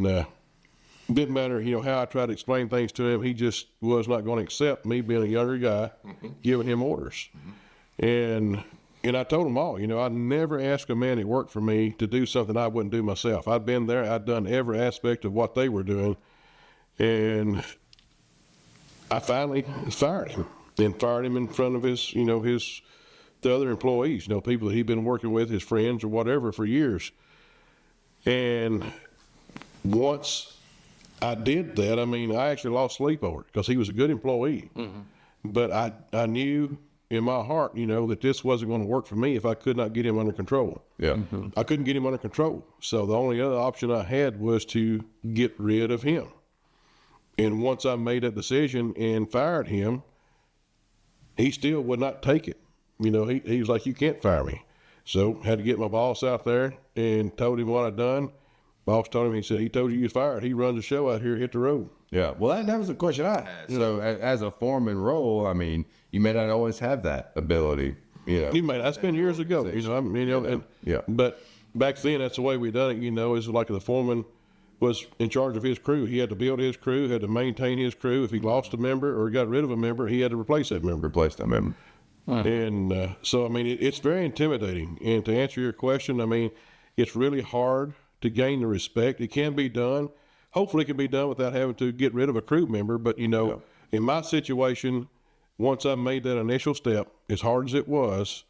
And didn't matter, how I tried to explain things to him. He just was not going to accept me being a younger guy, giving him orders. And I told him all, I never asked a man that worked for me to do something I wouldn't do myself. I'd been there. I'd done every aspect of what they were doing. And I finally fired him, and fired him in front of his, the other employees, people that he'd been working with, his friends or whatever for years. And once I did that, I actually lost sleep over it because he was a good employee. But I knew in my heart, that this wasn't going to work for me if I could not get him under control. Yeah. I couldn't get him under control. So the only other option I had was to get rid of him. And once I made that decision and fired him, he still would not take it. He was like, you can't fire me. So had to get my boss out there and told him what I'd done. Boss told him, he said, he told you fired. He runs the show out here, hit the road. Yeah. Well, that was the question I had. So as a foreman role, you may not always have that ability, That's been years ago, but back then that's the way we done it, is like the foreman was in charge of his crew. He had to build his crew, had to maintain his crew. If he lost a member or got rid of a member, he had to replace that member. And so, it's very intimidating. And to answer your question, it's really hard to gain the respect. It can be done. Hopefully it can be done without having to get rid of a crew member. But, in my situation, once I made that initial step, as hard as it was,